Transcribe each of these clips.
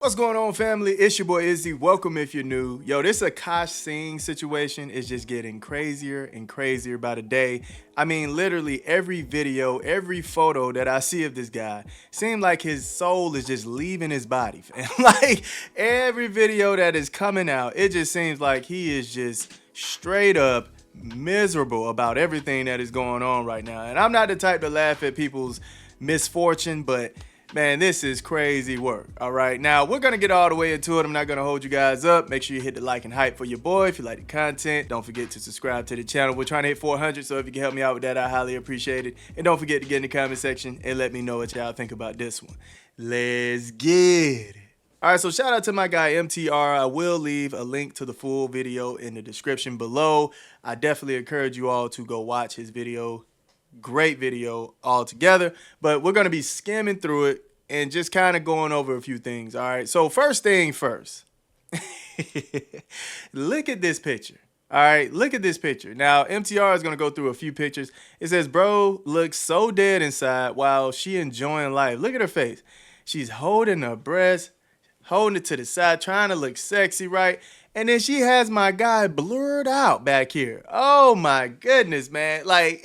What's going on, family? It's your boy Izzy. Welcome if you're new. Yo, this Akaash Singh situation is just getting crazier and crazier by the day. I mean, literally every video, every photo that I see of this guy seems like his soul is just leaving his body. Like every video that is coming out, it just seems like he is just straight up miserable about everything that is going on right now. And I'm not the type to laugh at people's misfortune, but man, this is crazy work. All right, now we're gonna get all the way into it. I'm not gonna hold you guys up. Make sure you hit the like and hype for your boy. If you like the content, don't forget to subscribe to the channel. We're trying to hit 400, so if you can help me out with that, I highly appreciate it. And don't forget to get in the comment section and let me know what y'all think about this one. Let's get it. All right, so shout out to my guy MTR. I will leave a link to the full video in the description below. I definitely encourage you all to go watch his video. Great video altogether, but we're going to be skimming through it and just kind of going over a few things. All right, so first thing first, look at this picture. All right, look at this picture. Now MTR is going to go through a few pictures. It says, bro looks so dead inside while she enjoying life. Look at her face. She's holding her breast, holding it to the side, trying to look sexy, right? And then she has my guy blurred out back here. Oh my goodness, man. Like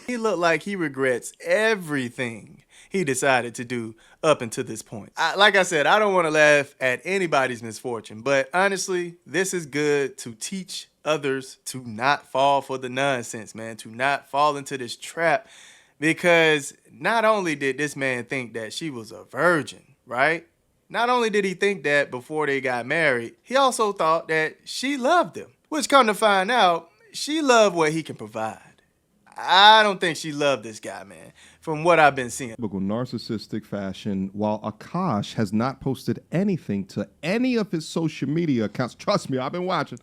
he looked like he regrets everything he decided to do up until this point. Like I said, I don't want to laugh at anybody's misfortune, but honestly, this is good to teach others to not fall for the nonsense, man, to not fall into this trap, because not only did this man think that she was a virgin, right? Not only did he think that before they got married, he also thought that she loved him, which come to find out, she loved what he can provide. I don't think she loved this guy, man, from what I've been seeing. Typical narcissistic fashion, while Akaash has not posted anything to any of his social media accounts. Trust me, I've been watching.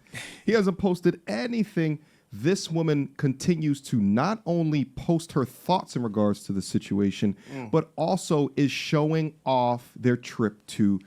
He hasn't posted anything. This woman continues to not only post her thoughts in regards to the situation, but also is showing off their trip to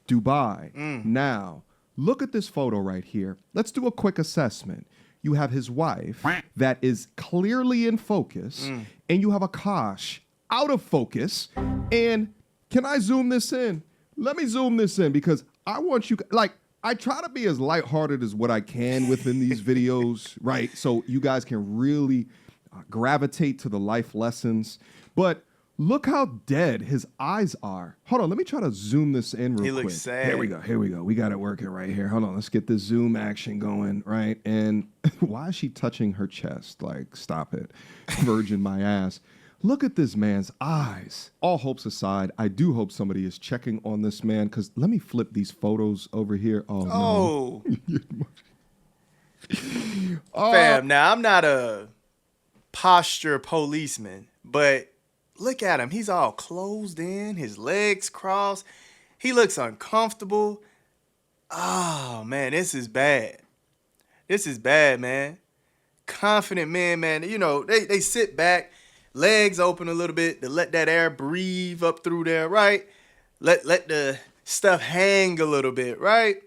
Dubai. Now, look at this photo right here. Let's do a quick assessment. You have his wife that is clearly in focus, and you have Akaash out of focus. And can I zoom this in? Let me zoom this in, because I want you, like, I try to be as lighthearted as what I can within these videos, right? So you guys can really gravitate to the life lessons. But look how dead his eyes are. Hold on, let me try to zoom this in real quick. He looks sad. Here we go, here we go. We got it working right here. Hold on, let's get this zoom action going, right? And why is she touching her chest? Like, stop it. Virgin my ass. Look at this man's eyes. All hopes aside, I do hope somebody is checking on this man, because let me flip these photos over here. Oh, no. Fam, now I'm not a posture policeman, but look at him. He's all closed in, his legs crossed. He looks uncomfortable. Oh, man, this is bad. This is bad, man. Confident men, man, you know, they sit back, legs open a little bit to let that air breathe up through there, right? Let the stuff hang a little bit, right?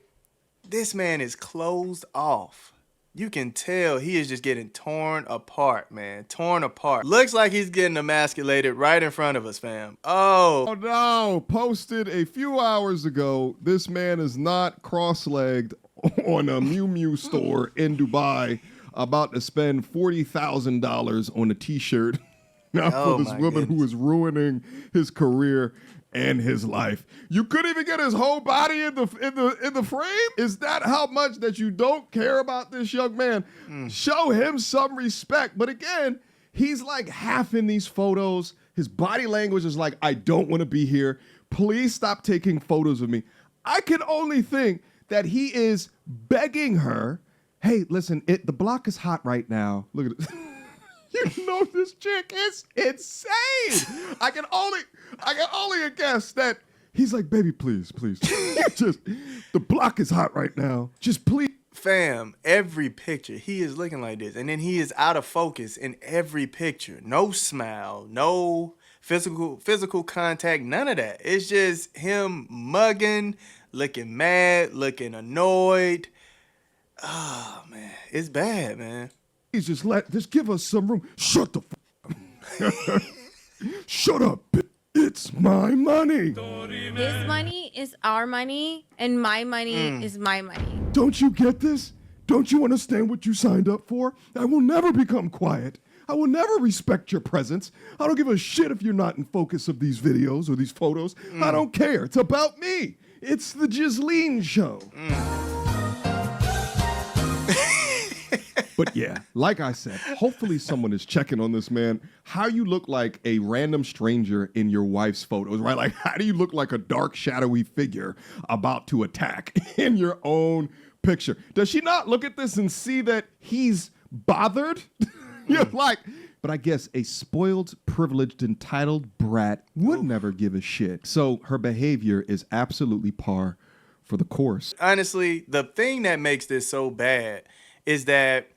This man is closed off. You can tell he is just getting torn apart, man. Torn apart. Looks like he's getting emasculated right in front of us, fam. Oh no, posted a few hours ago, this man is not cross-legged on a Miu Miu store in Dubai, about to spend $40,000 on a t-shirt. Now for this woman who is ruining his career and his life. You couldn't even get his whole body in the frame? Is that how much that you don't care about this young man? Show him some respect. But again, he's like half in these photos. His body language is like, I don't want to be here. Please stop taking photos of me. I can only think that he is begging her, hey, listen, the block is hot right now. Look at it. You know this chick is insane. I can only guess that he's like, baby, please. Just, the block is hot right now. Just please. Fam, every picture, he is looking like this. And then he is out of focus in every picture. No smile, no physical contact, none of that. It's just him mugging, looking mad, looking annoyed. Oh, man, it's bad, man. Just give us some room. Shut the f Shut up, bitch. It's my money. His money is our money, and my money is my money. Don't you get this? Don't you understand what you signed up for? I will never become quiet. I will never respect your presence. I don't give a shit if you're not in focus of these videos or these photos. I don't care. It's about me. It's the Ghislaine show. But yeah, like I said, hopefully someone is checking on this man. How you look like a random stranger in your wife's photos, right? Like, how do you look like a dark, shadowy figure about to attack in your own picture? Does she not look at this and see that he's bothered? You're like, but I guess a spoiled, privileged, entitled brat would never give a shit. So her behavior is absolutely par for the course. Honestly, the thing that makes this so bad is that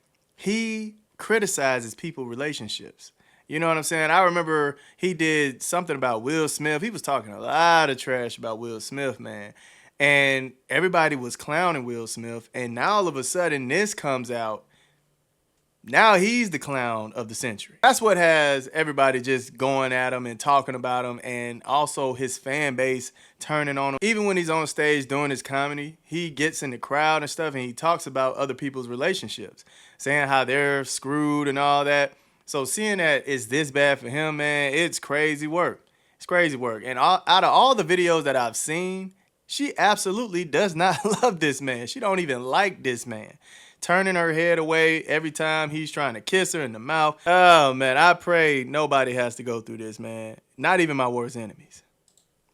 he criticizes people's relationships. You know what I'm saying? I remember he did something about Will Smith. He was talking a lot of trash about Will Smith, man. And everybody was clowning Will Smith. And now all of a sudden this comes out. Now he's the clown of the century. That's what has everybody just going at him and talking about him, and also his fan base turning on him. Even when he's on stage doing his comedy, he gets in the crowd and stuff and he talks about other people's relationships, saying how they're screwed and all that. So seeing that it's this bad for him, man, it's crazy work. It's crazy work. And out of all the videos that I've seen, she absolutely does not love this man. She don't even like this man. Turning her head away every time he's trying to kiss her in the mouth. Oh, man, I pray nobody has to go through this, man. Not even my worst enemies.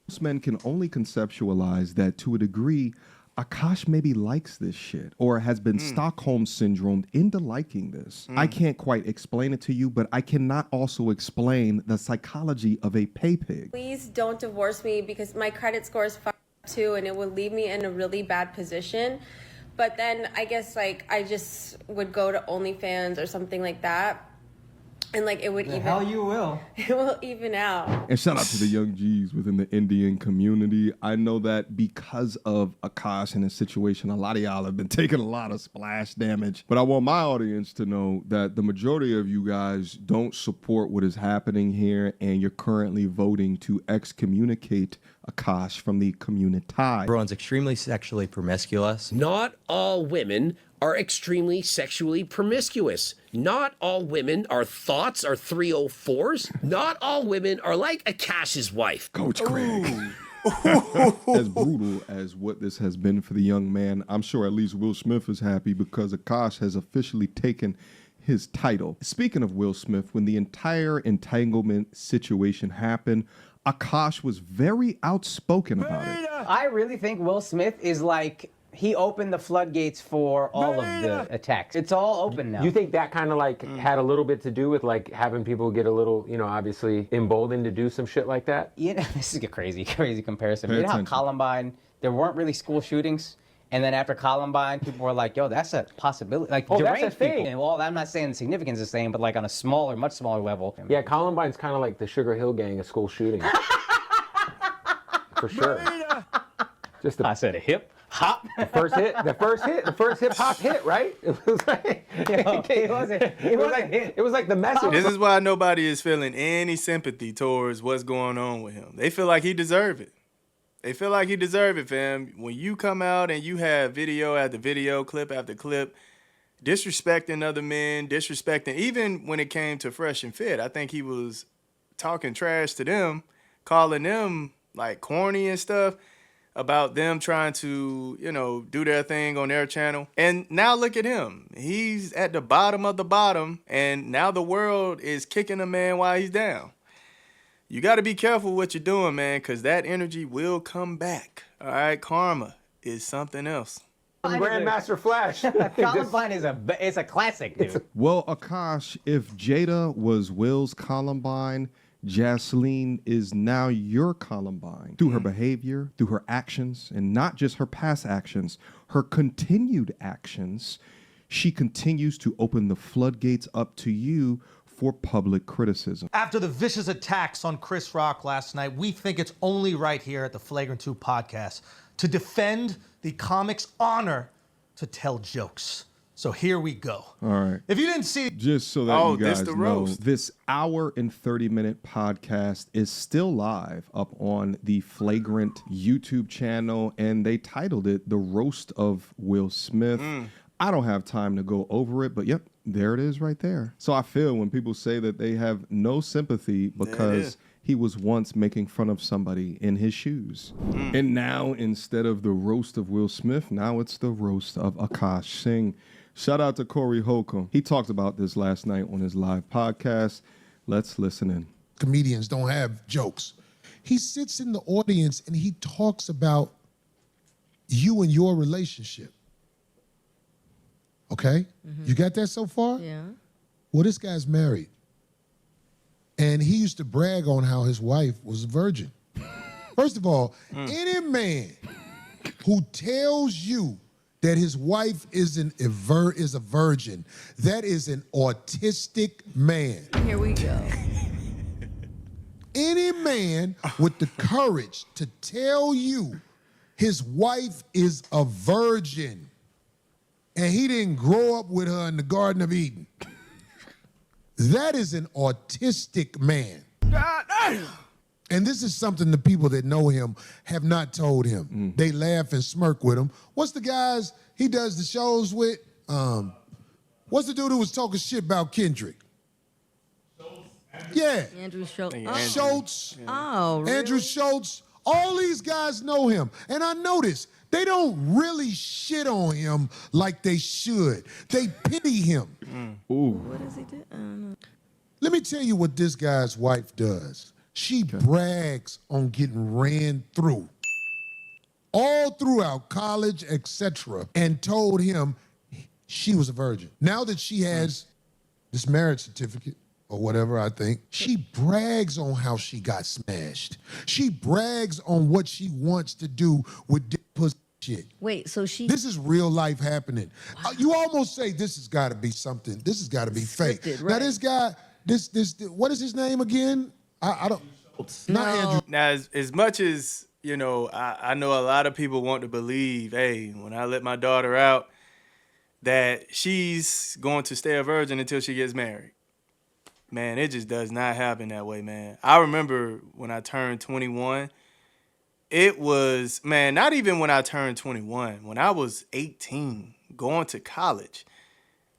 Most men can only conceptualize that to a degree, Akaash maybe likes this shit or has been Stockholm syndromed into liking this. I can't quite explain it to you, but I cannot also explain the psychology of a pay pig. Please don't divorce me because my credit score is fucked too, and it would leave me in a really bad position. But then I guess like I just would go to OnlyFans or something like that. And like it would even. Hell you will. It will even out. And shout out to the young G's within the Indian community. I know that because of Akaash and his situation, a lot of y'all have been taking a lot of splash damage. But I want my audience to know that the majority of you guys don't support what is happening here, and you're currently voting to excommunicate Akaash from the community. Everyone's extremely sexually promiscuous. Not all women are extremely sexually promiscuous. Not all women are thoughts are 304s. Not all women are like Akaash's wife. Coach Craig. As brutal as what this has been for the young man, I'm sure at least Will Smith is happy because Akaash has officially taken his title. Speaking of Will Smith, when the entire entanglement situation happened, Akaash was very outspoken about it. I really think Will Smith is like, he opened the floodgates for all of the attacks. It's all open now. You think that kind of like had a little bit to do with like having people get a little, you know, obviously emboldened to do some shit like that? You know, this is a crazy comparison. Pay You know how attention. Columbine, there weren't really school shootings? And then after Columbine, people were like, yo, that's a possibility. Like, Oh, that's a deranged thing. people. And, well, I'm not saying the significance is the same, but like on a smaller, much smaller level. Yeah, Columbine's kind of like the Sugar Hill Gang of school shooting. For sure. Just I said a hip hop. the first hip hop hit, right? It was like, It it was like the message. This is why nobody is feeling any sympathy towards what's going on with him. They feel like he deserve it. They feel like he deserve it, fam. When you come out and you have video after video, clip after clip, disrespecting other men, disrespecting, even when it came to Fresh and Fit, I think he was talking trash to them, calling them like corny and stuff about them trying to, you know, do their thing on their channel. And now look at him. He's at the bottom of the bottom, and now the world is kicking a man while he's down. You got to be careful what you're doing, man, because that energy will come back. All right, karma is something else. Grandmaster Flash. Columbine is a classic, dude. Well, Akaash, if Jada was Will's Columbine, Jasleen is now your Columbine. Through her behavior, through her actions, and not just her past actions, her continued actions, she continues to open the floodgates up to you for public criticism. After the vicious attacks on Chris Rock last night, we think it's only right here at the Flagrant 2 podcast to defend the comic's honor to tell jokes. So here we go. All right. If you didn't see, Just so that you this guys the know, roast. this hour and 30-minute podcast is still live up on the Flagrant YouTube channel, and they titled it The Roast of Will Smith. I don't have time to go over it, but yep, there it is right there. So I feel when people say that they have no sympathy because he was once making fun of somebody in his shoes. And now, instead of the roast of Will Smith, now it's the roast of Akaash Singh. Shout out to Corey Holcomb. He talked about this last night on his live podcast. Let's listen in. Comedians don't have jokes. He sits in the audience and he talks about you and your relationship. Okay? You got that so far? Yeah. Well, this guy's married. And he used to brag on how his wife was a virgin. First of all, any man who tells you that his wife is a virgin, that is an autistic man. Here we go. Any man with the courage to tell you his wife is a virgin and he didn't grow up with her in the Garden of Eden, that is an autistic man. And this is something the people that know him have not told him. They laugh and smirk with him. What's the guys he does the shows with? What's the dude who was talking shit about Kendrick? Yeah. Andrew Schultz. Schultz. Oh, really? Andrew Schultz. All these guys know him. And I noticed they don't really shit on him like they should. They pity him. What does he do? I don't know. Let me tell you what this guy's wife does. She brags on getting ran through all throughout college, etc., and told him she was a virgin. Now that she has this marriage certificate or whatever, I think, she brags on how she got smashed. She brags on what she wants to do with dick pussy shit. Wait, so she... This is real life happening. You almost say this has got to be something. This has got to be fake. Scripted, Now right. this guy, this, what is his name again? I don't. Not Andrew. Now, as much as, you know, I know a lot of people want to believe, hey, when I let my daughter out, that she's going to stay a virgin until she gets married. Man, it just does not happen that way, man. I remember when I turned 21, it was, man, not even when I turned 21, when I was 18, going to college.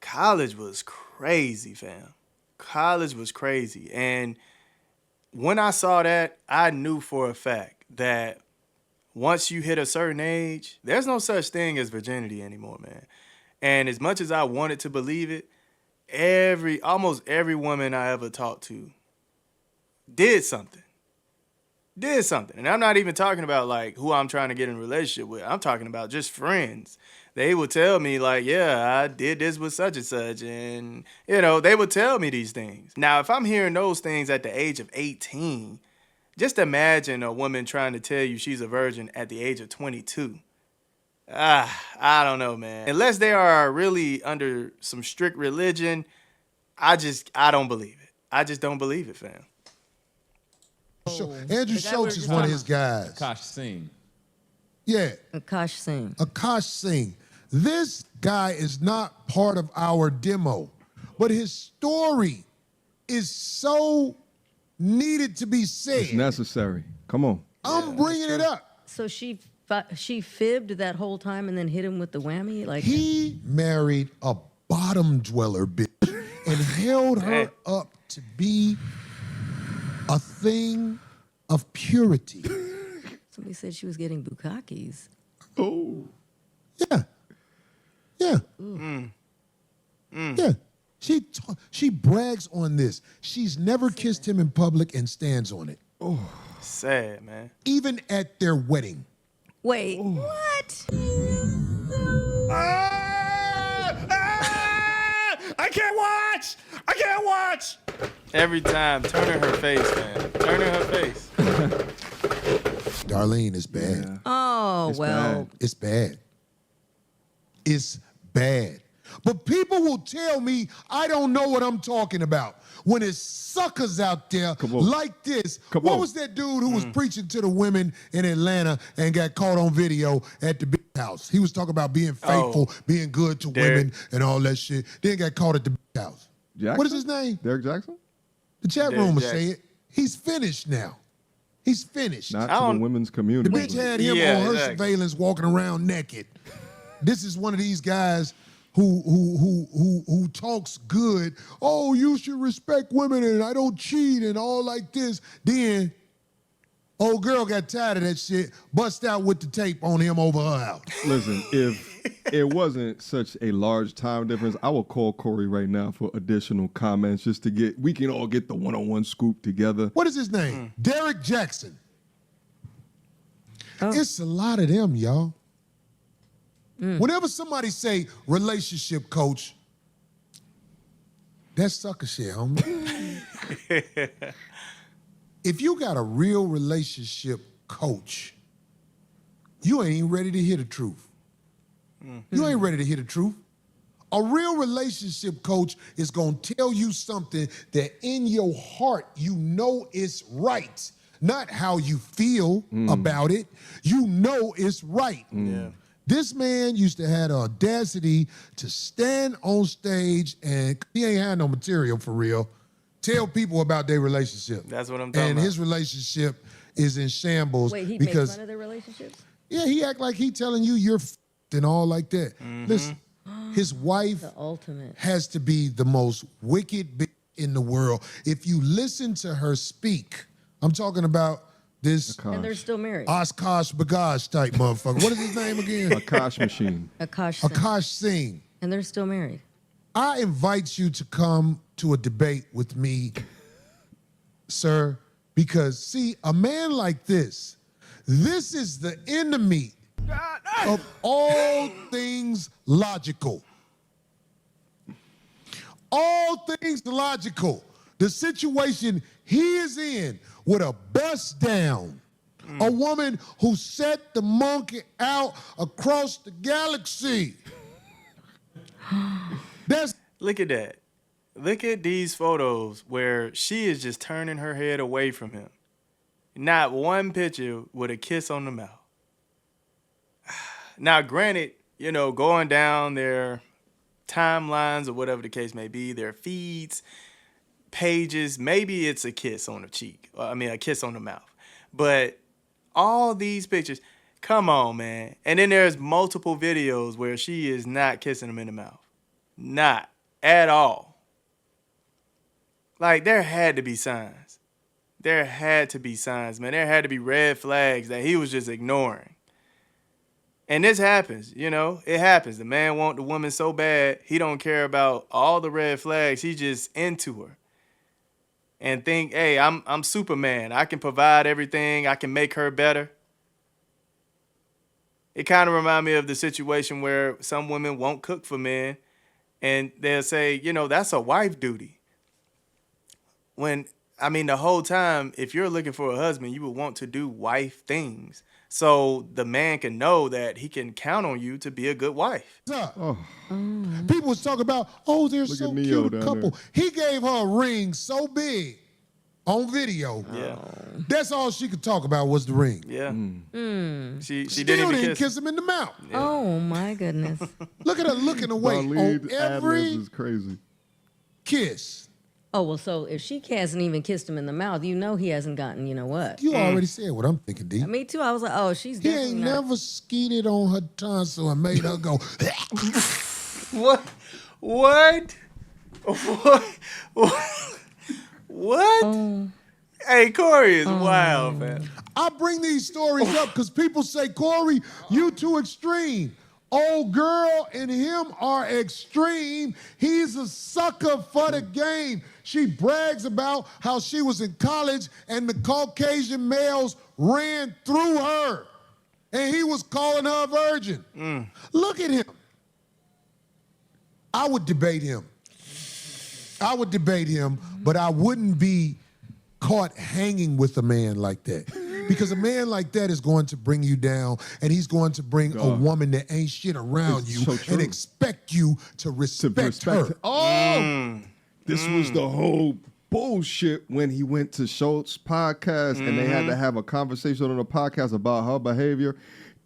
College was crazy, fam. College was crazy. And when I saw that, I knew for a fact that once you hit a certain age, there's no such thing as virginity anymore, man. And as much as I wanted to believe it, almost every woman I ever talked to did something. And I'm not even talking about like who I'm trying to get in a relationship with. I'm talking about just friends. They would tell me like, yeah, I did this with such and such. And, you know, they would tell me these things. Now, if I'm hearing those things at the age of 18, just imagine a woman trying to tell you she's a virgin at the age of 22. I don't know, man. Unless they are really under some strict religion, I don't believe it. I just don't believe it, fam. Andrew Schultz is one of his guys. Akaash Singh. Yeah. Akaash Singh. Akaash Singh. This guy is not part of our demo, but his story is so needed to be said. It's necessary. Come on. I'm bringing it up. So she fibbed that whole time and then hit him with the whammy? Like He married a bottom dweller bitch and held her up to be a thing of purity. Somebody said she was getting bukakis. Oh. Yeah. Yeah. Yeah. She brags on this. She's never kissed him in public and stands on it. Oh, sad, man. Even at their wedding. Wait, what? I can't watch! I can't watch! Every time, turning her face, man. Turning her face. Darlene is bad. Oh, It's well. bad. It's bad. It's bad. But people will tell me I don't know what I'm talking about. When it's suckers out there like this. What was that dude who was preaching to the women in Atlanta and got caught on video at the big house? He was talking about being faithful, being good to women and all that shit. Then got caught at the big house. Jackson? What is his name? Derek Jackson? The chat room will say it. He's finished now. He's finished. Not to the women's community. The bitch had him on her surveillance walking around naked. This is one of these guys who talks good. Oh, you should respect women and I don't cheat and all like this. Then old girl got tired of that shit, bust out with the tape on him over her house. Listen, if it wasn't such a large time difference, I will call Corey right now for additional comments just to we can all get the one-on-one scoop together. What is his name? Derek Jackson. It's a lot of them, y'all. Whenever somebody say relationship coach, that's sucker shit, homie. If you got a real relationship coach, you ain't even ready to hear the truth. You ain't ready to hear the truth. A real relationship coach is going to tell you something that in your heart you know is right, not how you feel about it. You know it's right. Yeah. This man used to have the audacity to stand on stage and he ain't had no material for real. Tell people about their relationship. That's what I'm talking about. And his relationship is in shambles. Wait, he because makes fun of their relationships? yeah, he act like he telling you you're and all like that. Listen, his wife The ultimate. has to be the most wicked bitch in the world. If you listen to her speak, I'm talking about this And they're still married. Oshkosh Bagash type motherfucker. What is his name again? Akash machine. Akaash Singh. Akaash Singh. And they're still married. I invite you to come to a debate with me, sir, because see, a man like this is the enemy of all things logical. All things logical. The situation he is in with a bust down, a woman who set the monkey out across the galaxy. Look at that. Look at these photos where she is just turning her head away from him. Not one picture with a kiss on the mouth. Now, granted, you know, going down their timelines or whatever the case may be, their feeds, pages, maybe it's a kiss on the cheek. A kiss on the mouth. But all these pictures, come on, man. And then there's multiple videos where she is not kissing him in the mouth. Not at all. Like, there had to be signs. There had to be signs, man. There had to be red flags that he was just ignoring. And this happens, you know. It happens. The man want the woman so bad, he don't care about all the red flags. He just into her. And think, hey, I'm Superman. I can provide everything. I can make her better. It kind of reminds me of the situation where some women won't cook for men. And they'll say, you know, that's a wife duty. When, the whole time, if you're looking for a husband, you would want to do wife things. So the man can know that he can count on you to be a good wife. People was talking about, oh, they're so cute a couple. He gave her a ring so big on video. Yeah. That's all she could talk about was the ring. Yeah. She Still didn't even kiss him in the mouth. Yeah. Oh, my goodness. Look at her looking away on every is crazy. kiss. Oh, well, so if she hasn't even kissed him in the mouth, you know he hasn't gotten, you know what? You already said what I'm thinking, D. Me too. I was like, oh, she's He definitely ain't not. never skeeted on her tonsil and made her go. What? What? Hey, Corey is wild, man. I bring these stories up because people say, Corey, you too extreme. Old girl and him are extreme. He's a sucker for the game. She brags about how she was in college and the Caucasian males ran through her. And he was calling her a virgin. Look at him. I would debate him. But I wouldn't be caught hanging with a man like that. Because a man like that is going to bring you down, and he's going to bring a woman that ain't shit around It's you so true. and expect you to respect her. Oh, this was the whole bullshit when he went to Schultz's podcast and they had to have a conversation on the podcast about her behavior.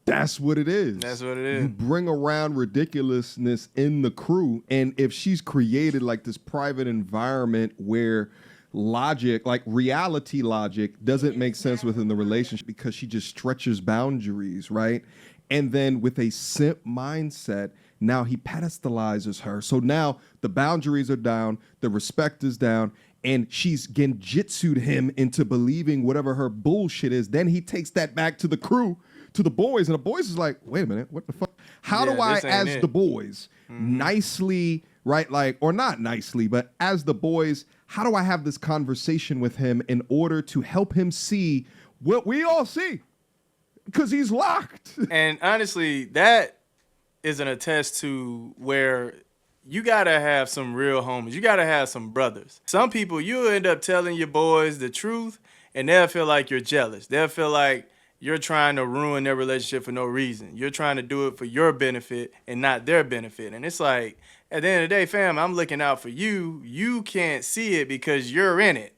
That's what it is. That's what it is. You bring around ridiculousness in the crew, and if she's created like this private environment where logic, like reality logic, doesn't make sense within the relationship because she just stretches boundaries, right? And then with a simp mindset, now he pedestalizes her. So now the boundaries are down, the respect is down, and she's genjitsu'd him into believing whatever her bullshit is. Then he takes that back to the crew, to the boys, and the boys is like, wait a minute, what the fuck? How do I, as the boys, nicely, right, like, or not nicely, but as the boys, how do I have this conversation with him in order to help him see what we all see? Because he's locked. And honestly, that is an attest to where you gotta have some real homies. You gotta have some brothers. Some people, you end up telling your boys the truth, and they'll feel like you're jealous. They'll feel like you're trying to ruin their relationship for no reason. You're trying to do it for your benefit and not their benefit. And it's like, at the end of the day, fam, I'm looking out for you. You can't see it because you're in it.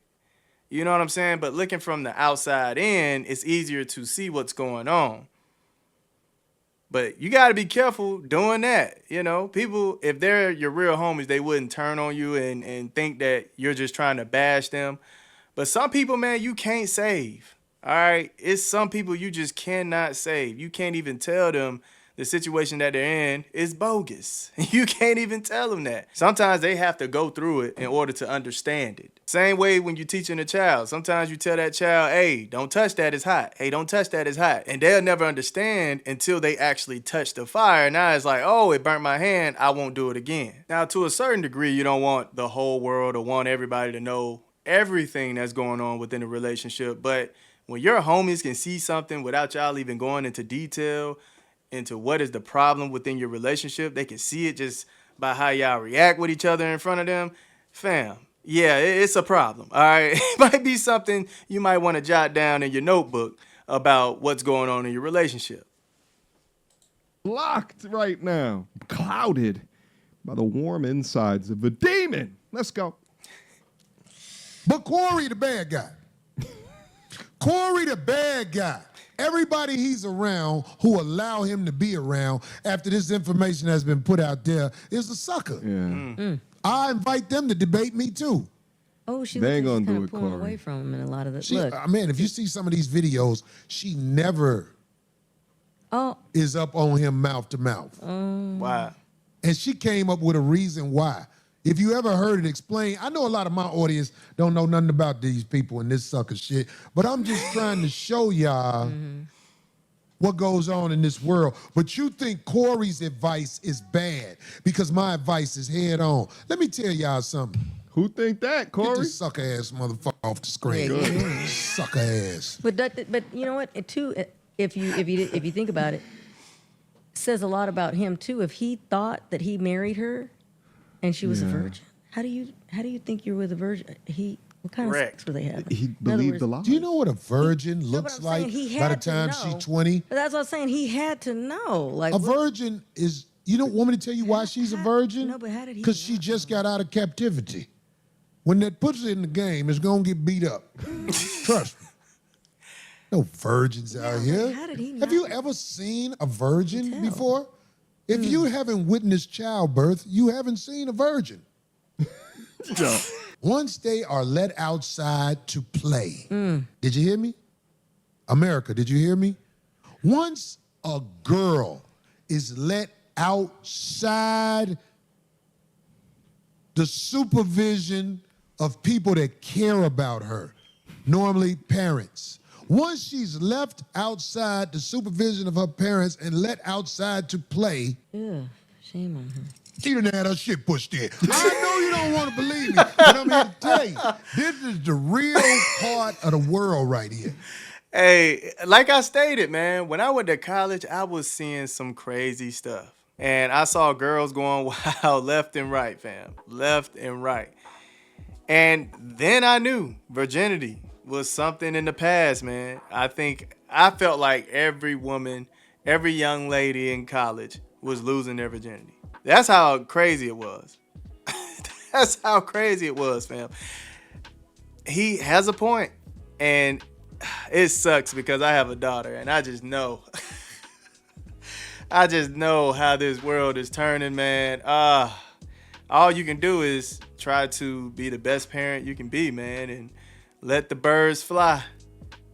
You know what I'm saying? But looking from the outside in, it's easier to see what's going on. But you got to be careful doing that. You know, people, if they're your real homies, they wouldn't turn on you and think that you're just trying to bash them. But some people, man, you can't save. All right? It's some people you just cannot save. You can't even tell them the situation that they're in is bogus. You can't even tell them that. Sometimes they have to go through it in order to understand it. Same way when you're teaching a child. Sometimes you tell that child, hey, don't touch that, it's hot. Hey, don't touch that, it's hot. And they'll never understand until they actually touch the fire. Now it's like, oh, it burnt my hand, I won't do it again. Now, to a certain degree, you don't want the whole world or want everybody to know everything that's going on within a relationship. But when your homies can see something without y'all even going into detail, into what is the problem within your relationship, they can see it just by how y'all react with each other in front of them, fam, yeah, it's a problem, all right? It might be something you might want to jot down in your notebook about what's going on in your relationship. Locked right now, clouded by the warm insides of a demon. Let's go. But Corey the bad guy. Corey the bad guy. Everybody he's around who allow him to be around after this information has been put out there is a sucker. Yeah. I invite them to debate me too. Oh, she They ain't was gonna do kind it, of pulling Corey. away from him in a lot of the She, look. man, if you see some of these videos, she never Oh, is up on him mouth to mouth. Wow. And she came up with a reason why. If you ever heard it explained, I know a lot of my audience don't know nothing about these people and this sucker shit, but I'm just trying to show y'all what goes on in this world. But you think Corey's advice is bad because my advice is head on. Let me tell y'all something. Who think that, Get Corey? this sucker ass motherfucker off the screen. Yeah, Sucker ass. but you know what? It too, if you think about it, says a lot about him too. If he thought that he married her, and she was a virgin, how do you think you're with a virgin? What kind of sex were they having? He In other believed the words- lie. Do you know what a virgin No, but looks I'm like saying he by the had to time know. she's 20? But that's what I'm saying. He had to know. Like A what- virgin is, you don't want me to tell you why she's a virgin? No, but how did he Because she just got out of captivity. When that puts it in the game, it's going to get beat up. Trust me. No virgins out here. how did he Have you not- ever seen a virgin tell. before? If you haven't witnessed childbirth, you haven't seen a virgin. Once they are let outside to play, did you hear me? America, did you hear me? Once a girl is let outside the supervision of people that care about her, normally parents. Once she's left outside the supervision of her parents and let outside to play, Ugh, shame on her. she done had her shit pushed in. I know you don't want to believe me, but I'm here to tell you, this is the real part of the world right here. Hey, like I stated, man, when I went to college, I was seeing some crazy stuff. And I saw girls going wild left and right, fam. Left and right. And then I knew virginity was something in the past, man. I felt like every woman, every young lady in college was losing their virginity. That's how crazy it was. That's how crazy it was, fam. He has a point, and it sucks because I have a daughter, and I just know. I just know how this world is turning, man. All you can do is try to be the best parent you can be, man, and let the birds fly.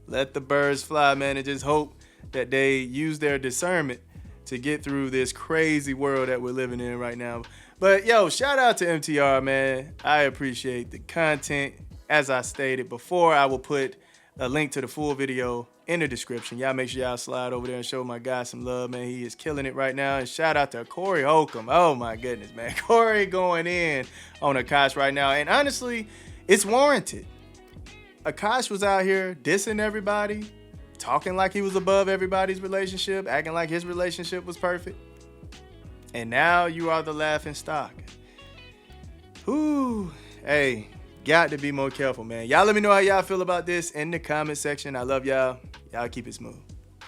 Let the birds fly, man, and just hope that they use their discernment to get through this crazy world that we're living in right now. But, yo, shout out to MTR, man. I appreciate the content. As I stated before, I will put a link to the full video in the description. Y'all make sure y'all slide over there and show my guy some love, man. He is killing it right now. And shout out to Corey Holcomb. Oh, my goodness, man. Corey going in on Akaash right now. And honestly, it's warranted. Akaash was out here dissing everybody, talking like he was above everybody's relationship, acting like his relationship was perfect. And now you are the laughing stock. Whew. Hey, got to be more careful, man. Y'all let me know how y'all feel about this in the comment section. I love y'all. Y'all keep it smooth.